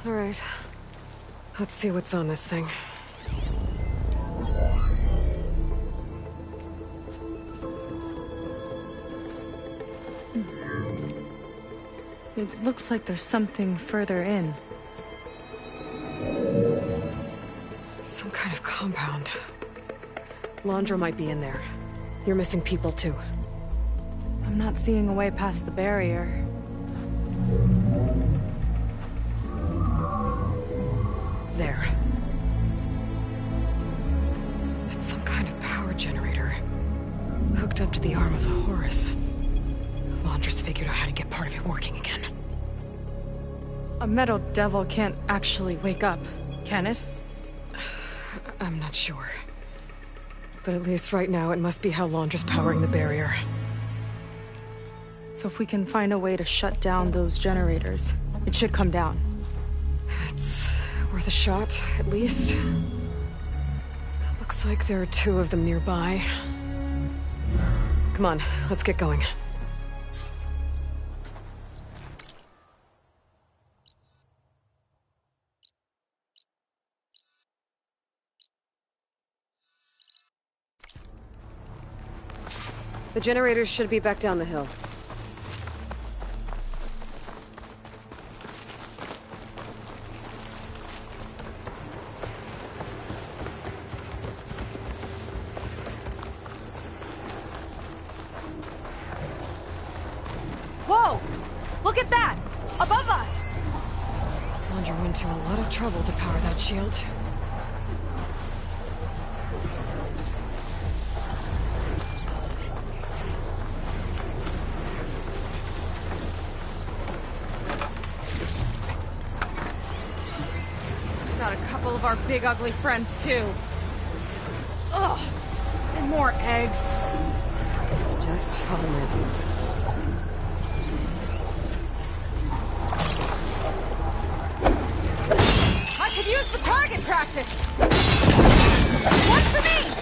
All right. Let's see what's on this thing. It looks like there's something further in. Some kind of compound. Laundra might be in there. You're missing people too. I'm not seeing a way past the barrier. There. That's some kind of power generator. Hooked up to the arm of the Horus. Laundra's figured out how to get part of it working again. A metal devil can't actually wake up, can it? I'm not sure. But at least right now, it must be how Laundra's powering the barrier. So if we can find a way to shut down those generators, it should come down. It's worth a shot, at least. Looks like there are 2 of them nearby. Come on, let's get going. The generators should be back down the hill. Whoa! Look at that! Above us! Laundra went to a lot of trouble to power that shield. Got a couple of our big ugly friends too. Ugh! And more eggs. Just follow me. I could use the target practice! One for me!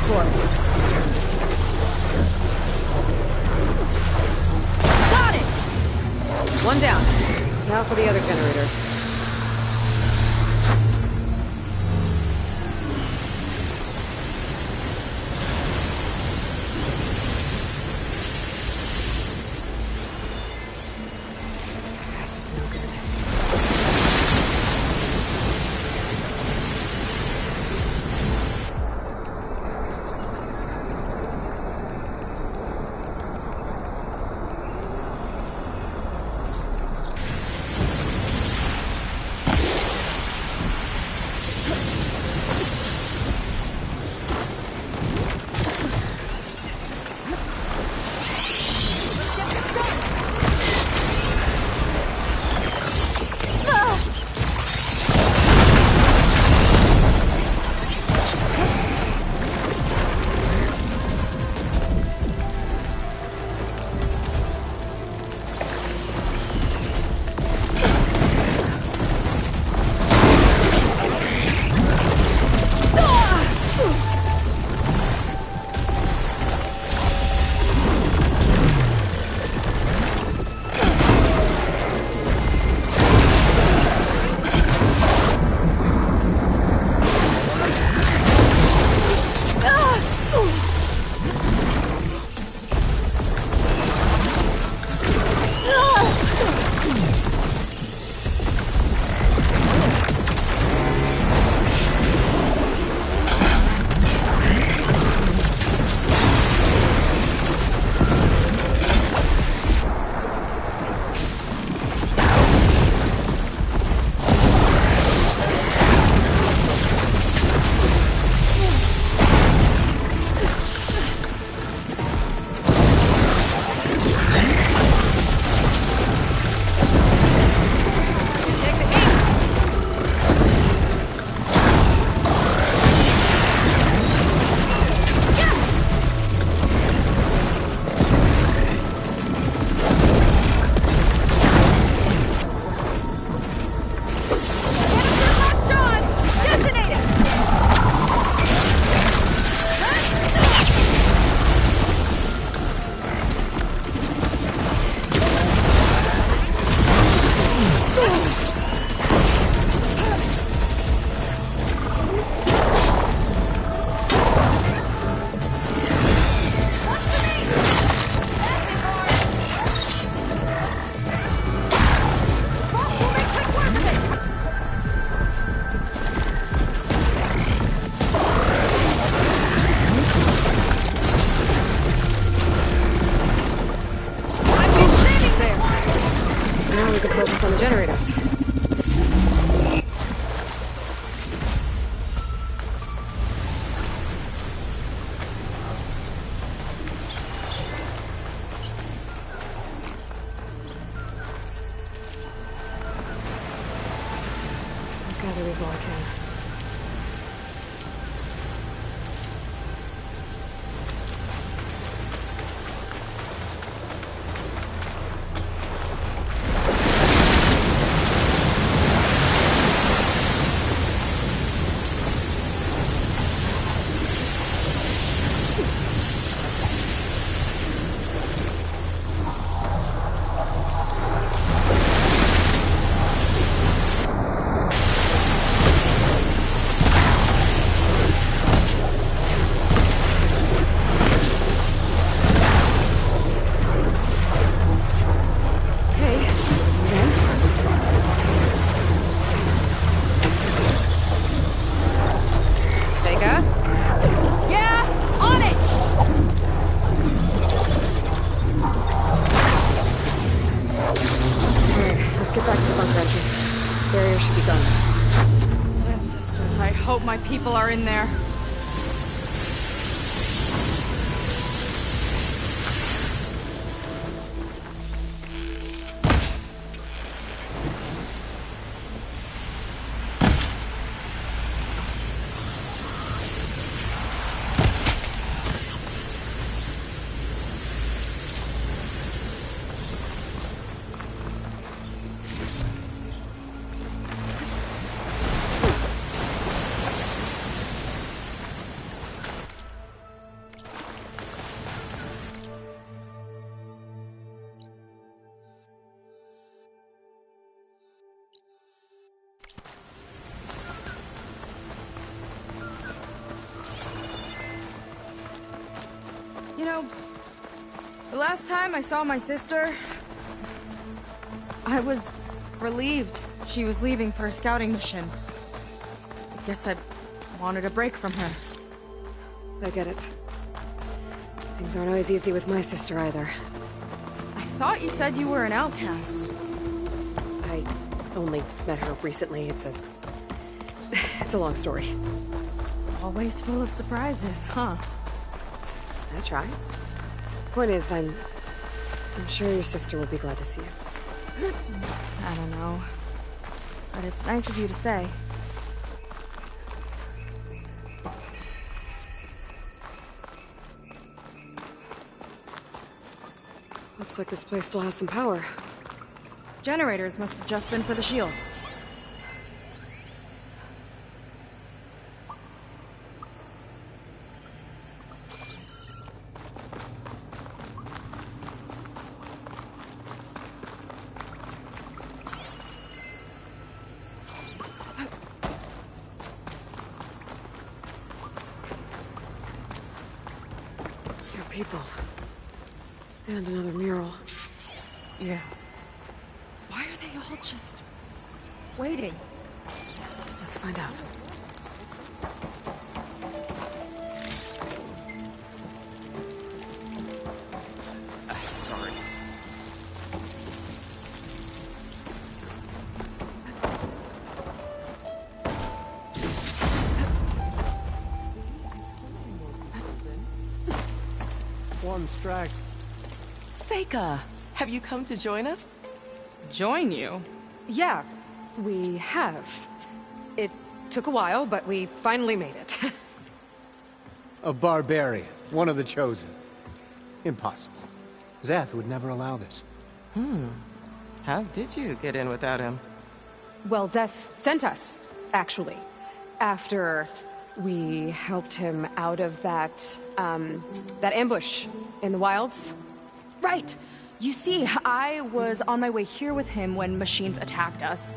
for. Got it! One down. Now for the other generator. Acid's no good. We can focus on the generators. I'll gather these while I can. My people are in there. know, the last time I saw my sister, I was relieved she was leaving for a scouting mission. I guess I wanted a break from her. I get it. Things aren't always easy with my sister either. I thought you said you were an outcast. I only met her recently. It's a long story. Always full of surprises, huh? I try. Point is, I'm sure your sister will be glad to see you. I don't know. But it's nice of you to say. Looks like this place still has some power. Generators must have just been for the shield. There are people. And another mural. Yeah. Why are they all just waiting? Let's find out. Sorry. One strike. Seika, have you come to join us? Join you? Yeah, we have. It took a while, but we finally made it. A barbarian, one of the chosen. Impossible. Zeth would never allow this. How did you get in without him? Well, Zeth sent us, actually. After we helped him out of that ambush in the wilds. Right! You see, I was on my way here with him when machines attacked us.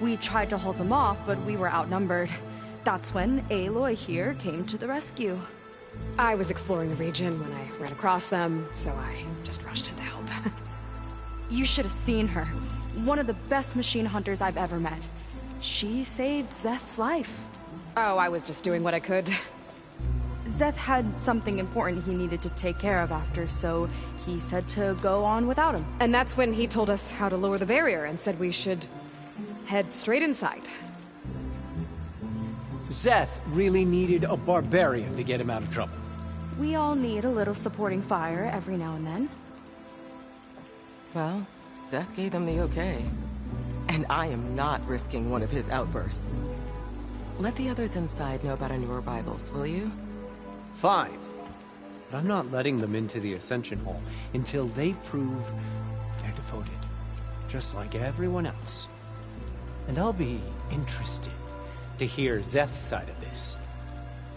We tried to hold them off, but we were outnumbered. That's when Aloy here came to the rescue. I was exploring the region when I ran across them, so I just rushed in to help. You should have seen her. One of the best machine hunters I've ever met. She saved Zeth's life. Oh, I was just doing what I could. Zeth had something important he needed to take care of after, so he said to go on without him. And that's when he told us how to lower the barrier and said we should head straight inside. Zeth really needed a barbarian to get him out of trouble. We all need a little supporting fire every now and then. Well, Zeth gave them the okay. And I am not risking one of his outbursts. Let the others inside know about our new arrivals, will you? Fine. But I'm not letting them into the Ascension Hall until they prove they're devoted. Just like everyone else. And I'll be interested to hear Zeth's side of this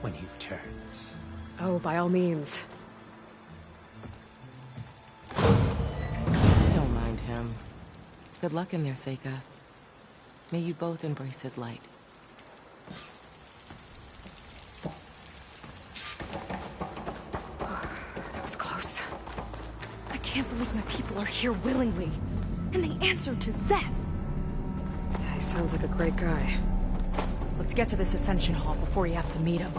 when he returns. Oh, by all means. Don't mind him. Good luck in there, Seika. May you both embrace his light. That was close. I can't believe my people are here willingly. And they answered to Zeth. Yeah, he sounds like a great guy. Let's get to this Ascension Hall before you have to meet him.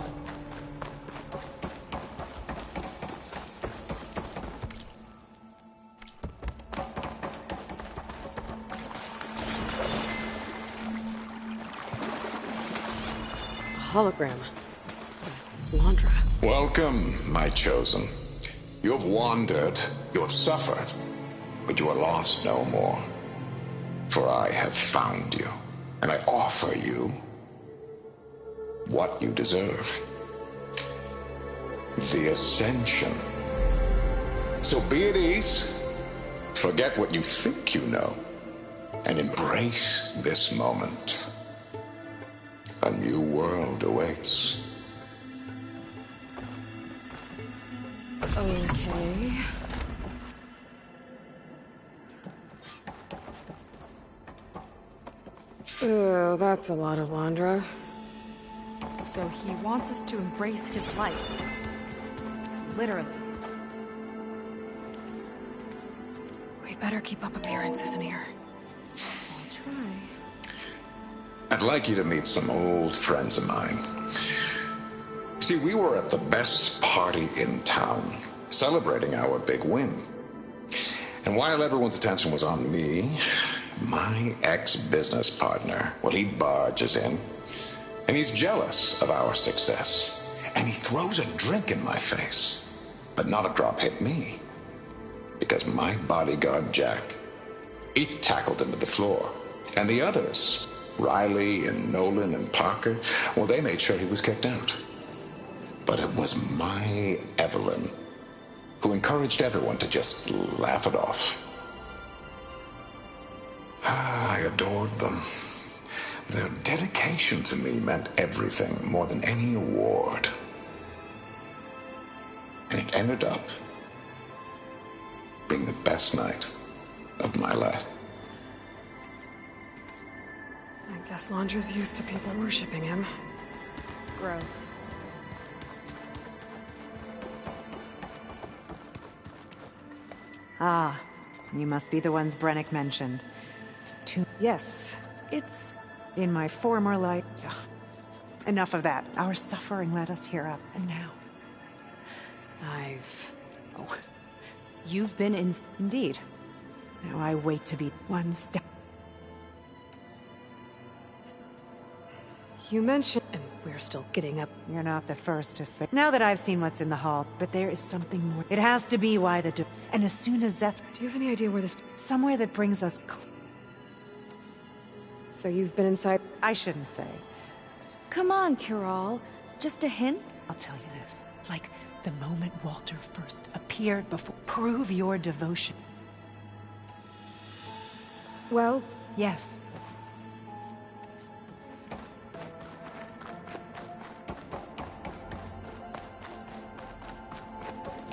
Hologram. Landra. Welcome, my chosen. You have wandered, you have suffered, but you are lost no more. For I have found you, and I offer you what you deserve. The Ascension. So be at ease, forget what you think you know, and embrace this moment. A new world awaits. Okay. Oh, that's a lot of Landra. So he wants us to embrace his light. Literally. better keep up appearances in here. I'll try. I'd like you to meet some old friends of mine. See, we were at the best party in town, celebrating our big win. And while everyone's attention was on me, my ex-business partner, well, he barges in, and he's jealous of our success. And he throws a drink in my face. But not a drop hit me. Because my bodyguard, Jack, he tackled him to the floor. And the others, Riley and Nolan and Parker, well, they made sure he was kicked out. But it was my Evelyn who encouraged everyone to just laugh it off. I adored them. Their dedication to me meant everything, more than any award. And it ended up being the best night of my life. I guess Londra's used to people worshipping him. Gross. Ah, you must be the ones Brennick mentioned. Yes. It's in my former life. Ugh. Enough of that. Our suffering led us here up, and now. Oh, You've been in... Indeed. Now I wait to be one step... you mentioned... and we're still getting up. You're not the first to now that I've seen what's in the hall, but there is something more. It has to be why the... and as soon as Zeth... Do you have any idea where this... somewhere that brings us... So you've been inside... I shouldn't say. Come on, Kiral. Just a hint? I'll tell you this. Like the moment Walter first appeared before... Prove your devotion. Well... Yes.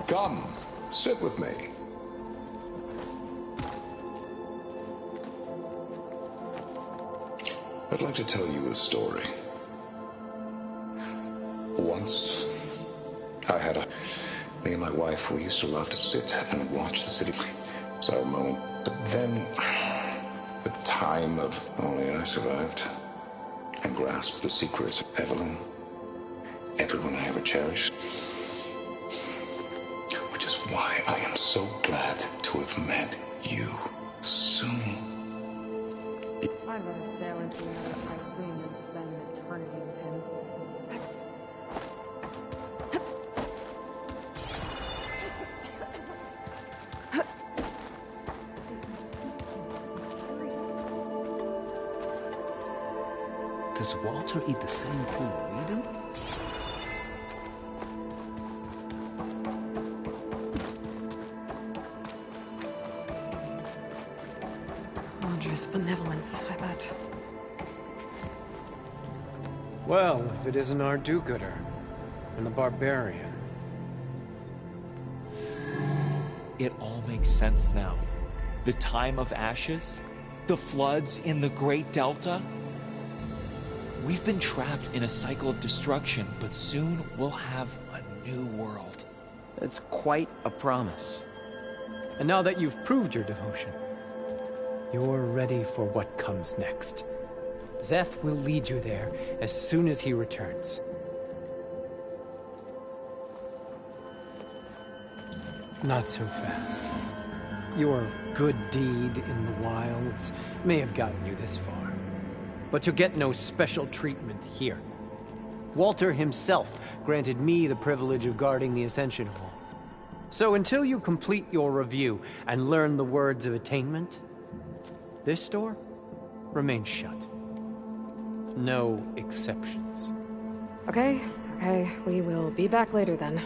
Come, sit with me. I'd like to tell you a story. Once, me and my wife, we used to love to sit and watch the city. It was our moment. But then, the time of only I survived and grasped the secrets of Evelyn, everyone I ever cherished. Which is why I am so glad to have met you soon. I'd rather sail into another typhoon than spend an eternity with him. Does Walter eat the same food we do? Londra's benevolence, I bet. Well, if it isn't our do-gooder and the barbarian. It all makes sense now. The time of ashes, the floods in the Great Delta. We've been trapped in a cycle of destruction, but soon we'll have a new world. It's quite a promise. And now that you've proved your devotion, you're ready for what comes next. Zeth will lead you there as soon as he returns. Not so fast. Your good deed in the wilds may have gotten you this far, but you'll get no special treatment here. Walter himself granted me the privilege of guarding the Ascension Hall. So until you complete your review and learn the words of attainment, this door remains shut. No exceptions. Okay, we will be back later then.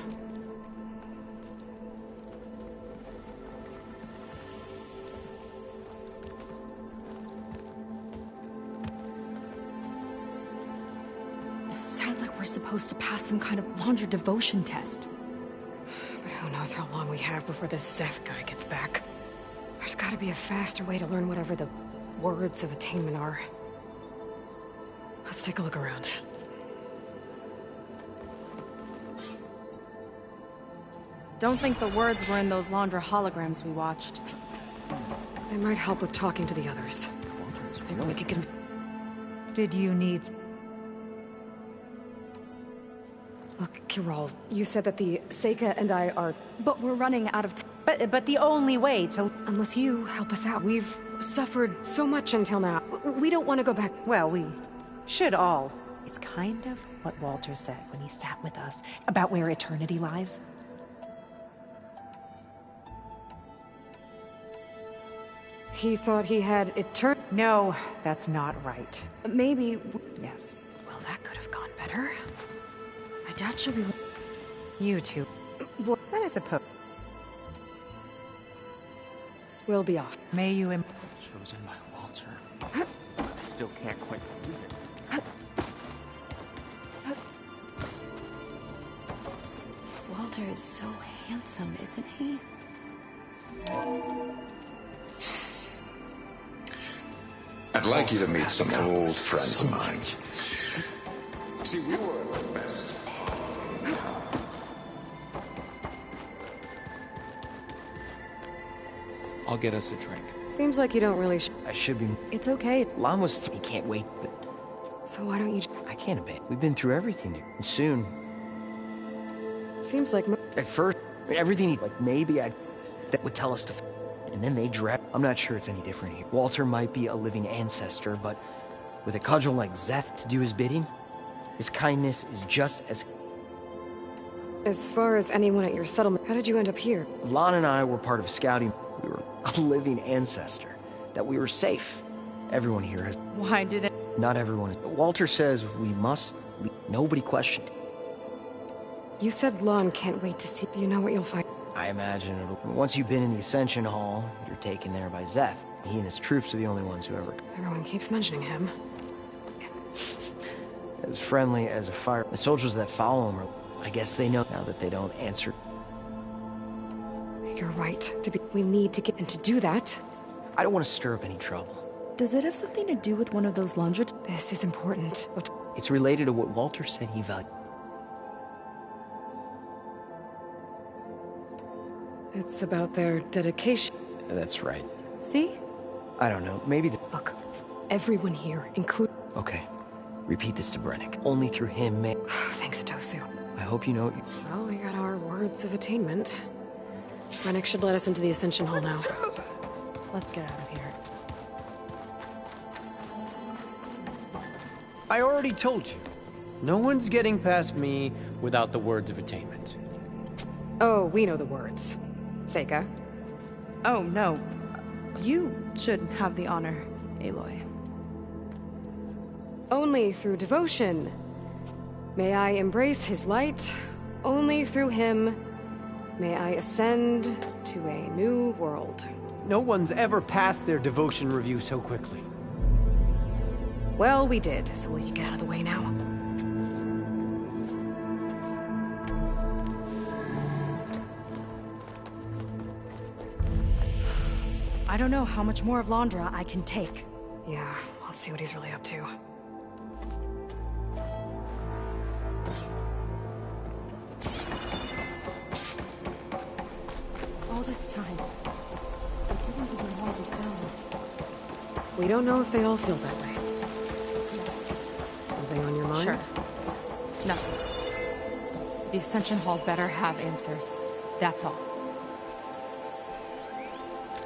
It sounds like we're supposed to pass some kind of Laundra devotion test. But who knows how long we have before this Zeth guy gets back. There's gotta be a faster way to learn whatever the words of attainment are. Let's take a look around. Don't think the words were in those Laundra holograms we watched. They might help with talking to the others. Maybe we could get... Did you need... Look, Kiral, you said that the Seika and I are... But we're running out of But the only way to... Unless you help us out. We've suffered so much until now. We don't want to go back. Well, we should all. It's kind of what Walter said when he sat with us about where eternity lies. He thought he had No, that's not right. Maybe... Yes. Well, that could have gone better. I doubt she'll be... You two. Well, That is a we'll be off. May you... Chosen by Walter. I still can't quite believe it. Walter is so handsome, isn't he? I'd like you to meet some old friends of mine. See, we were the best. I'll get us a drink. Seems like you don't really... I should be... It's okay. Lon was... He can't wait, but So why don't you... I can't abandon. We've been through everything, and soon... Seems like... At first, everything, like, maybe that would tell us to... And then they draft... I'm not sure it's any different here. Walter might be a living ancestor, but with a cudgel like Zeth to do his bidding, his kindness is just as... As far as anyone at your settlement, how did you end up here? Lon and I were part of scouting. We were a living ancestor. That we were safe. Everyone here has... Why did it... Not everyone... Walter says we must... Nobody questioned. You said Lon can't wait to see... Do you know what you'll find? I imagine it'll... Once you've been in the Ascension Hall, you're taken there by Zeth. He and his troops are the only ones who ever... Everyone keeps mentioning him. As friendly as a fire... The soldiers that follow him are... I guess they know now that they don't answer... You're right. We need to get... And to do that... I don't want to stir up any trouble. Does it have something to do with one of those laundry... This is important. What... It's related to what Walter said he valued. It's about their dedication. That's right. See? I don't know. Maybe the... Look, everyone here, including... Okay. Repeat this to Brennick. Only through him may... Thanks, Tosu. I hope you know... Well, we got our words of attainment. Rennick should let us into the Ascension Hall now. Let's get out of here. I already told you. No one's getting past me without the words of attainment. Oh, we know the words. Seika. Oh, no. You should have the honor, Aloy. Only through devotion may I embrace his light. Only through him may I ascend to a new world. No one's ever passed their devotion review so quickly. Well, we did, so will you get out of the way now? I don't know how much more of Londra I can take. Yeah, let's see what he's really up to. All this time, I didn't even want to go. We don't know if they all feel that way. Something on your mind? Sure. Nothing. The Ascension Hall better have answers. That's all.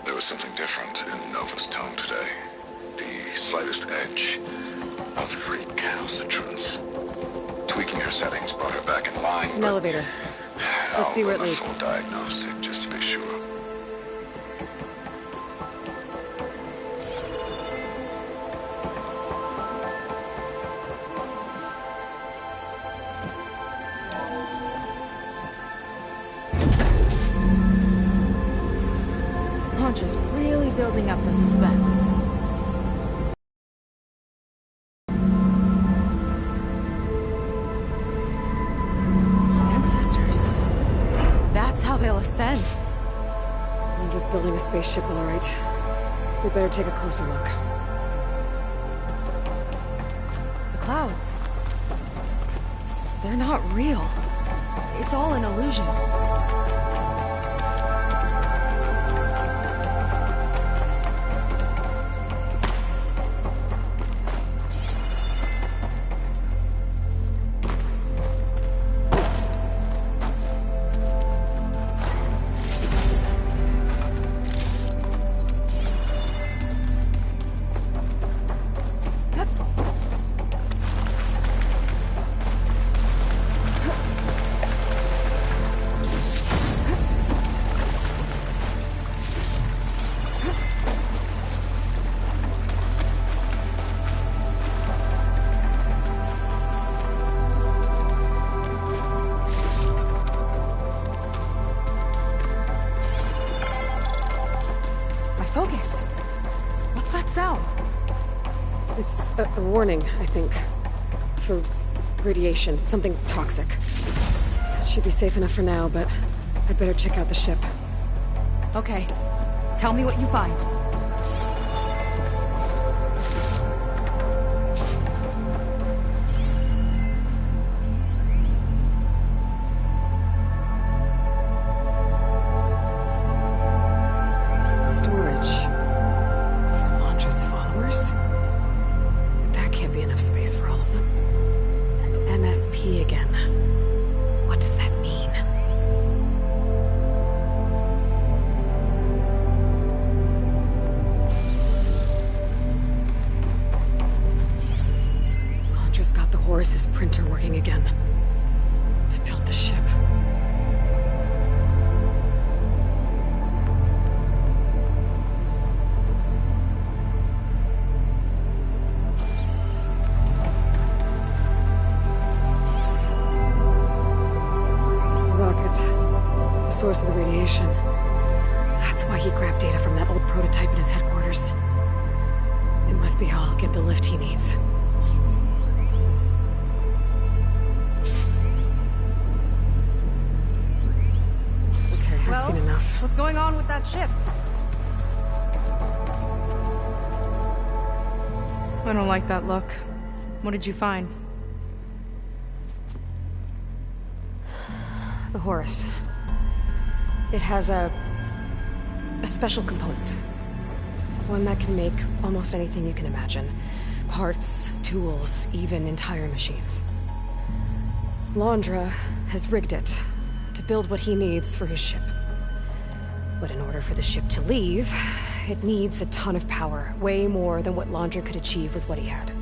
There was something different in Nova's tone today. The slightest edge of recalcitrance. Tweaking her settings brought her back in line. An elevator. Let's see where it leads. Full diagnostic, just to be sure. Launch is really building up the suspense. Ancestors. That's how they'll ascend. I'm just building a spaceship, all right. We better take a closer look. The clouds. They're not real. It's all an illusion. It's a warning, I think. For radiation, something toxic. It should be safe enough for now, but I'd better check out the ship. Okay. Tell me what you find. Printer working again. To build the ship. Rocket. The source of the radiation. That's why he grabbed data from that old prototype in his headquarters. It must be how I'll get the lift he needs. I've seen enough. What's going on with that ship? I don't like that look. What did you find? The Horus. It has a special component. One that can make almost anything you can imagine. Parts, tools, even entire machines. Laundra has rigged it to build what he needs for his ship. But in order for the ship to leave, it needs a ton of power, way more than what Laundra could achieve with what he had.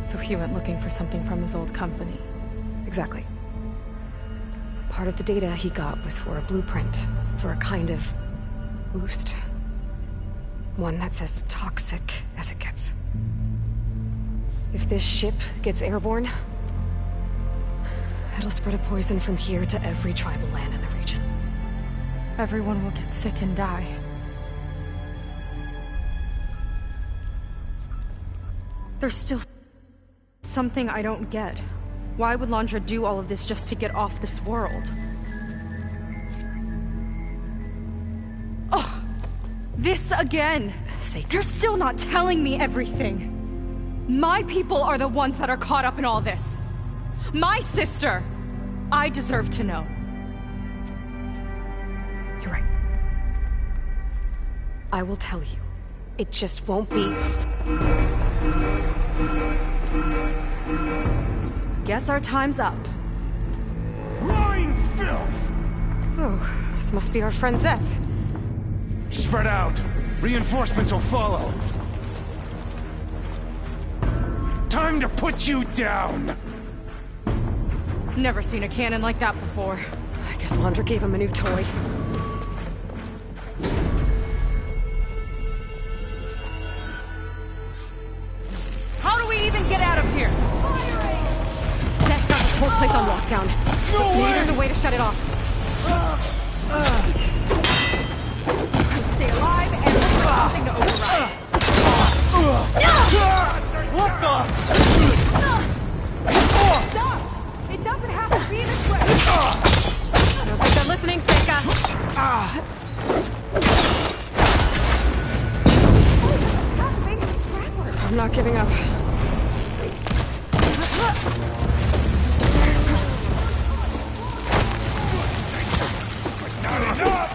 So he went looking for something from his old company. Exactly. Part of the data he got was for a blueprint, for a kind of boost. One that's as toxic as it gets. If this ship gets airborne, it'll spread a poison from here to every tribal land in the region. Everyone will get sick and die. There's still something I don't get. Why would Laundra do all of this just to get off this world? Oh, this again! You're still not telling me everything. My people are the ones that are caught up in all this. My sister! I deserve to know. You're right. I will tell you. It just won't be... Guess our time's up. Lying filth! Oh, this must be our friend Zeth. Spread out. Reinforcements will follow. Time to put you down! Never seen a cannon like that before. I guess Laundra gave him a new toy. How do we even get out of here? Seth got this whole place on lockdown. Maybe there's a way to shut it off. Stay alive and look for something to override. What the? Stop! It doesn't have to be this way! I don't think they're listening, Seika. I'm not giving up. Not enough!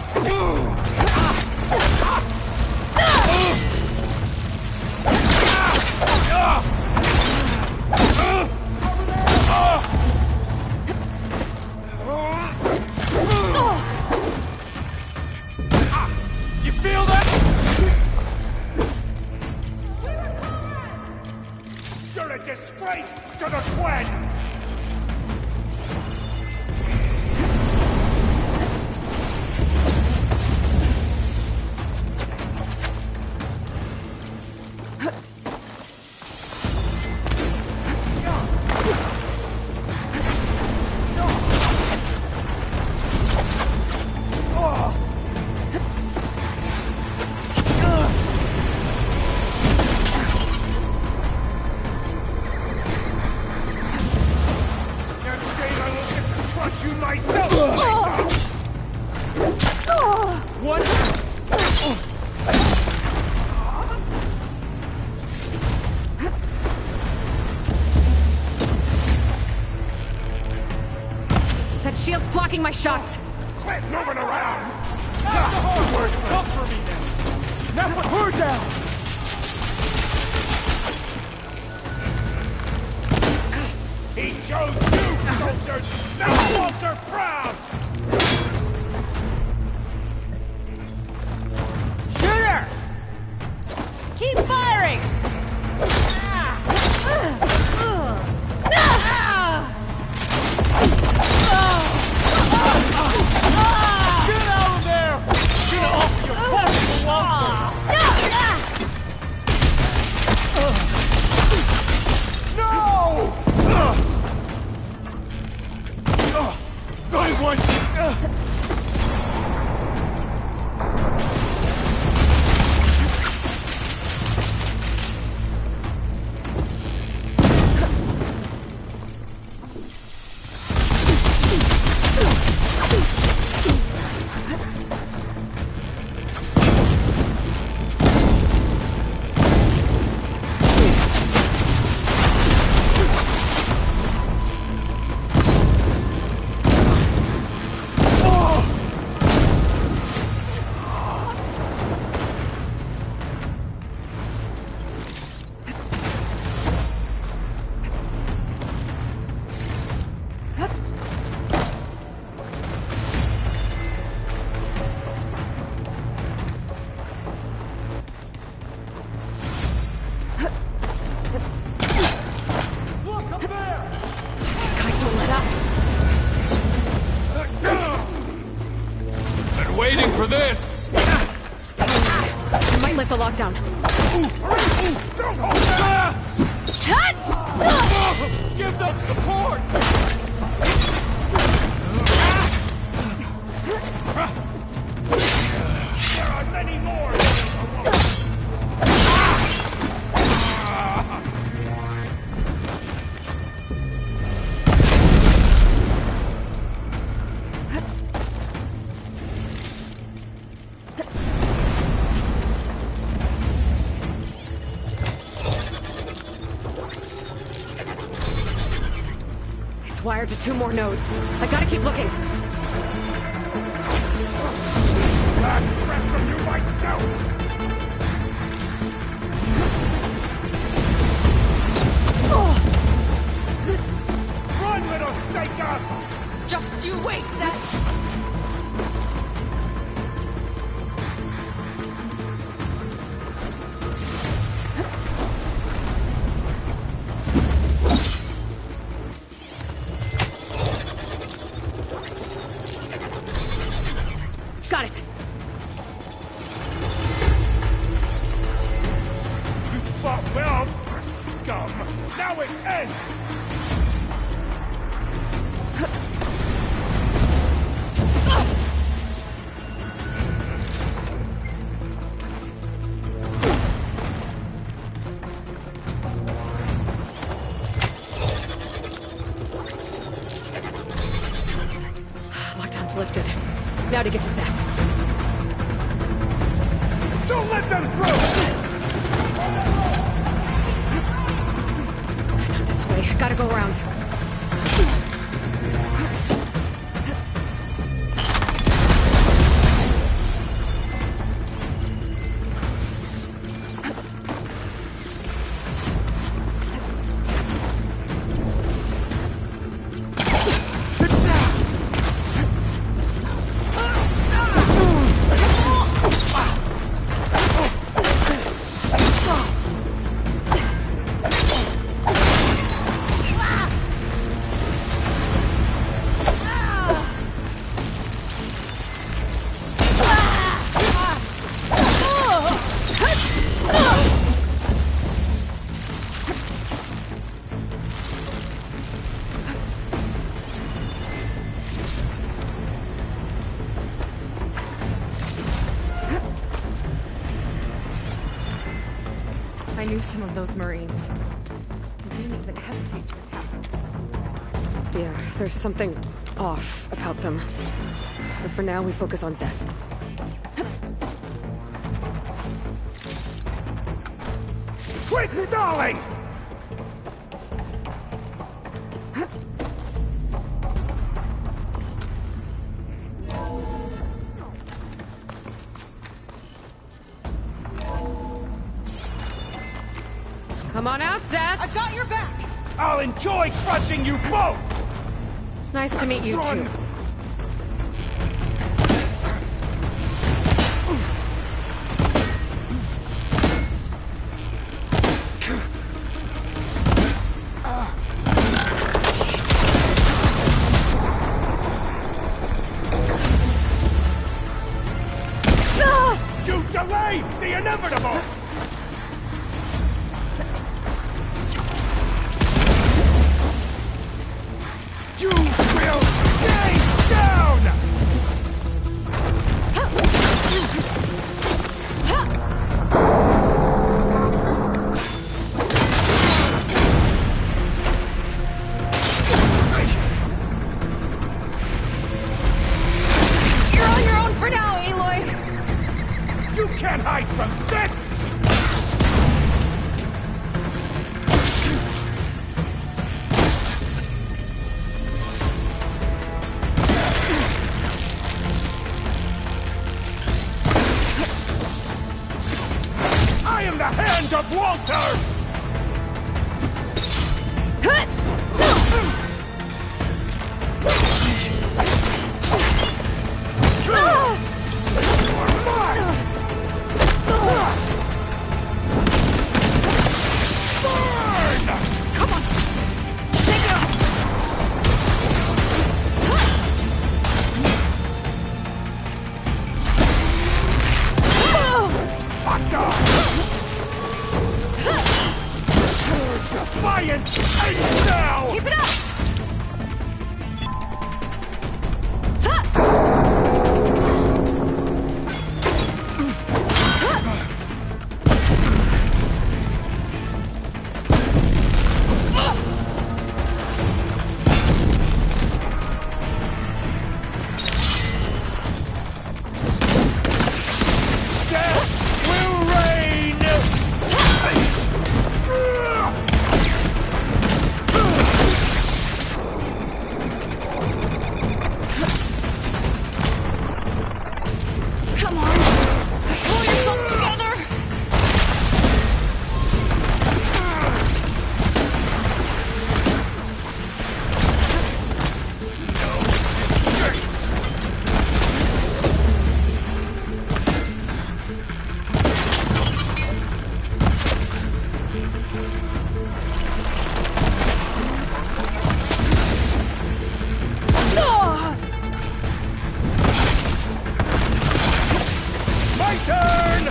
You feel that? You're a disgrace to the Gwen! blocking my shots! Quit moving around! Come for me now! Now put her down! He chose you, soldiers! Now Walter proud! Shooter! Keep firing! Get out of there! Get off your boat, Walter! No! I want you! Waiting for this! Might lift the lockdown. Give them support! There are many more! Wired to 2 more nodes. I gotta keep looking. Last breath from you myself! Run, little Seika! Just you wait, Seth! Got it! You fought well, scum! Now it ends! Lockdown's lifted. Now to get to Zeth. Don't let them through! Not this way. Gotta go around. I knew some of those Marines. They didn't even hesitate to attack. Yeah, there's something off about them. But for now, we focus on Zeth. Quit stalling! on out, Seth. I've got your back! I'll enjoy crushing you both! Nice to meet you, Run. too. You delayed the inevitable! You will stay down! You're on your own for now, Aloy! You can't hide from this! I am the hand of Walter! You're mine! Burn! Come on! Take it off! Hot dog! Defiance and now! Keep it up! Death will reign! Come on! Pull yourself together! My turn!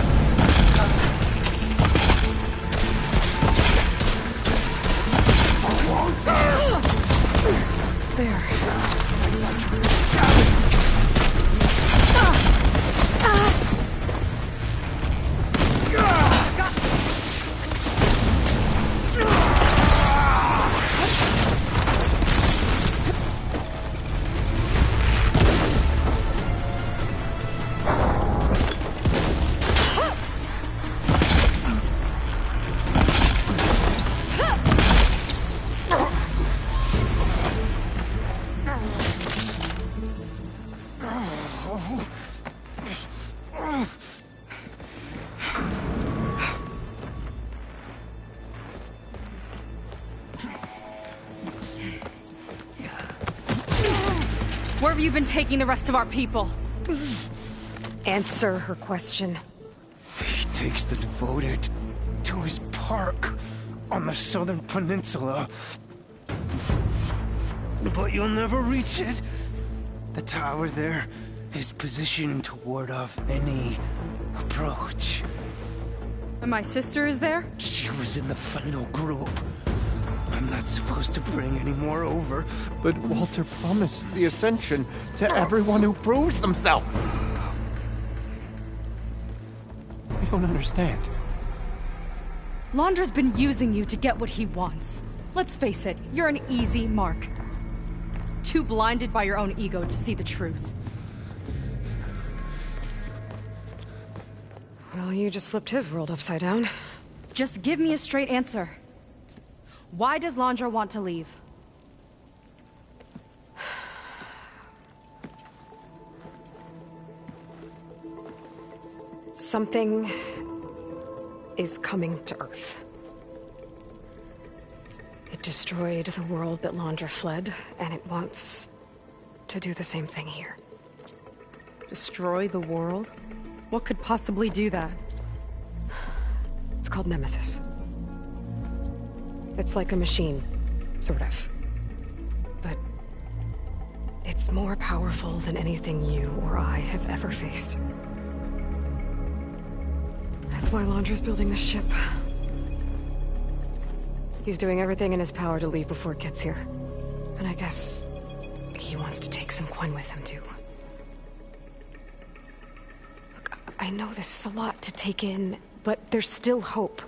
Walter! There. Where have you been taking the rest of our people? Answer her question. He takes the devoted to his park on the southern peninsula. But you'll never reach it. The tower there is positioned to ward off any approach. And my sister is there? She was in the final group. I'm not supposed to bring any more over. But Walter promised the Ascension to everyone who proves themselves. I don't understand. Londra's been using you to get what he wants. Let's face it, you're an easy mark. Too blinded by your own ego to see the truth. Well, you just flipped his world upside down. Just give me a straight answer. Why does Londra want to leave? Something is coming to Earth. It destroyed the world that Landra fled, and it wants to do the same thing here. Destroy the world? What could possibly do that? It's called Nemesis. It's like a machine, sort of. But it's more powerful than anything you or I have ever faced. That's why Landra's building this ship. He's doing everything in his power to leave before it gets here. And I guess he wants to take some Quen with him, too. Look, I know this is a lot to take in, but there's still hope.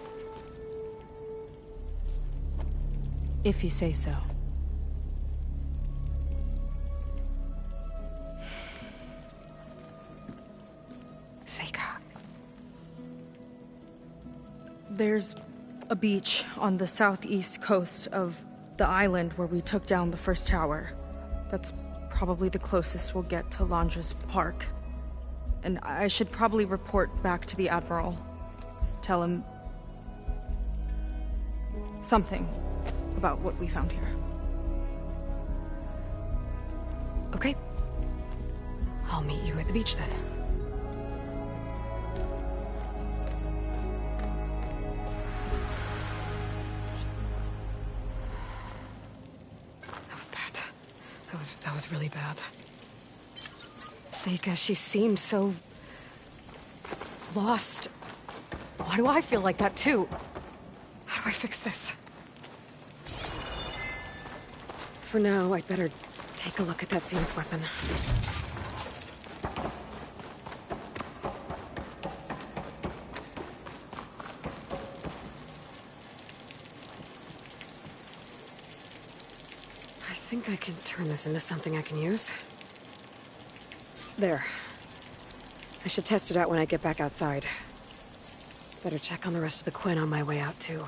If you say so. Seika. There's a beach on the southeast coast of the island where we took down the first tower. That's probably the closest we'll get to Landra's park. And I should probably report back to the Admiral. Tell him something about what we found here. Okay. I'll meet you at the beach then. That was bad. That was really bad. Seika, she seemed so lost. Why do I feel like that too? How do I fix this? For now, I'd better take a look at that Zenith weapon. I think I can turn this into something I can use. There. I should test it out when I get back outside. Better check on the rest of the Quen on my way out, too.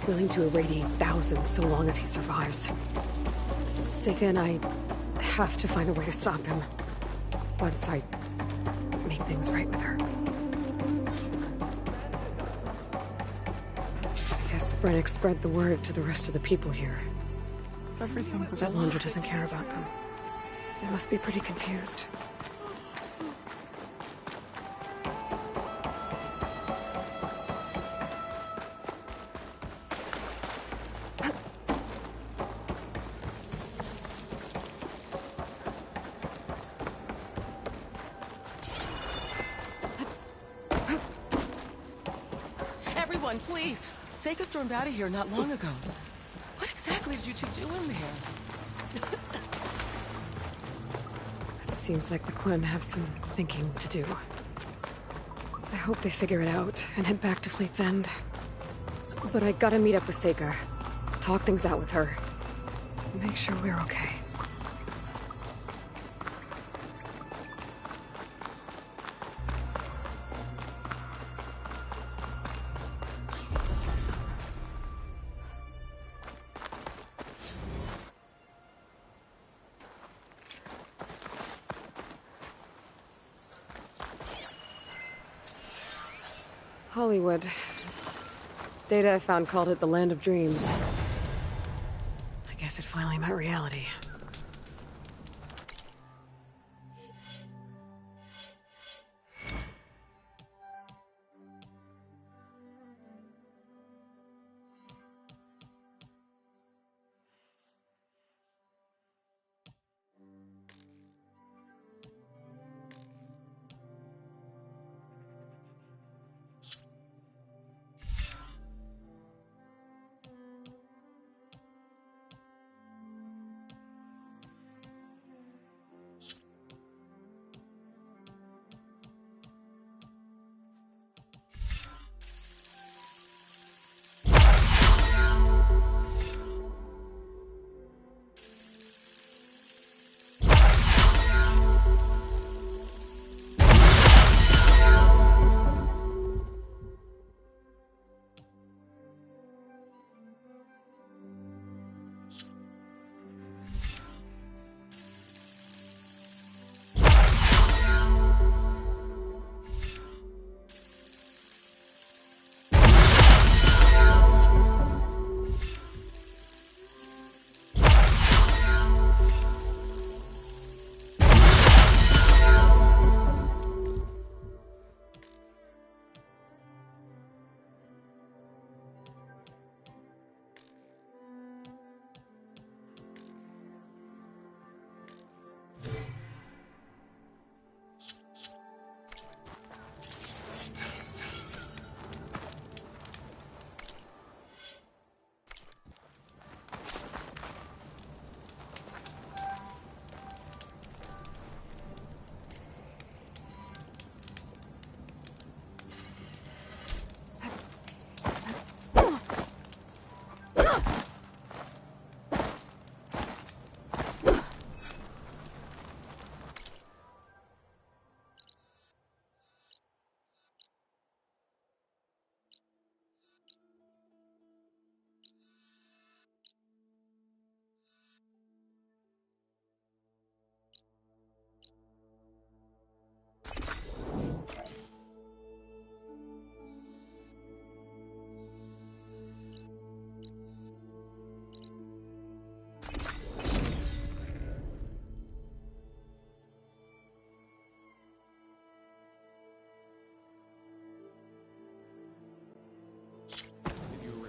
Willing to irradiate thousands so long as he survives. Seika and I have to find a way to stop him. Once I make things right with her. I guess Brennick spread the word to the rest of the people here. Everything was that Landra doesn't care about them. They must be pretty confused. Everyone, please! Seika stormed out of here not long ago. What exactly did you two do in there? It seems like the Quen have some thinking to do. I hope they figure it out and head back to Fleet's End. But I gotta meet up with Seika. Talk things out with her. Make sure we're okay. Hollywood. Data I found called it the land of dreams. I guess it finally met reality.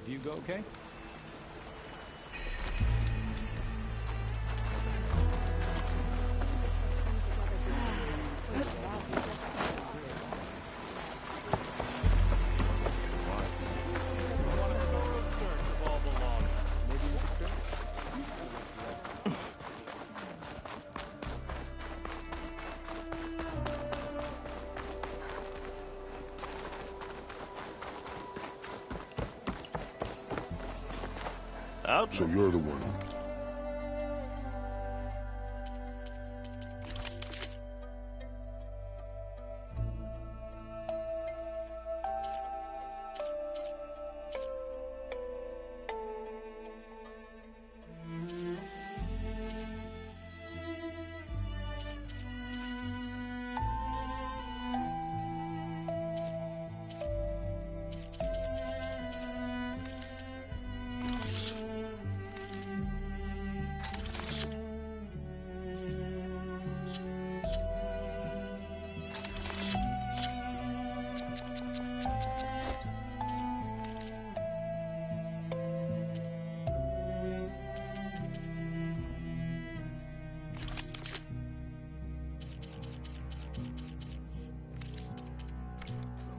You go okay? So you're the one.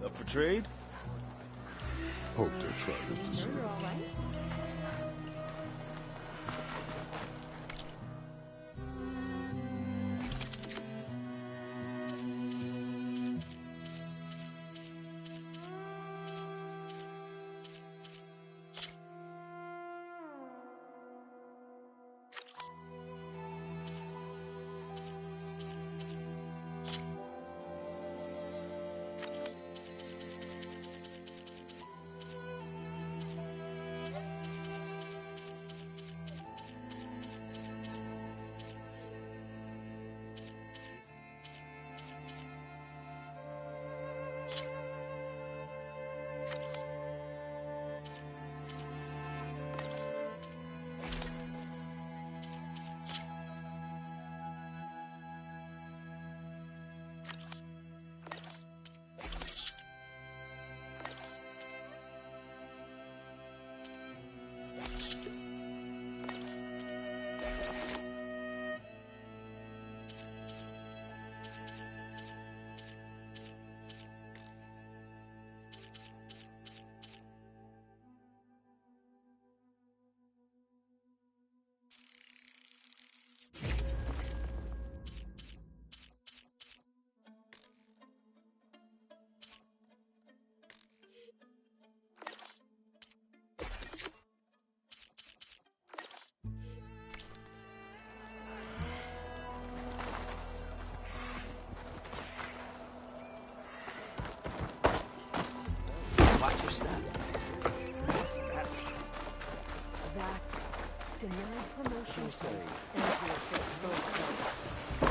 Up for trade? Hope they try this dessert. Denied promotion. Say. And will fit both.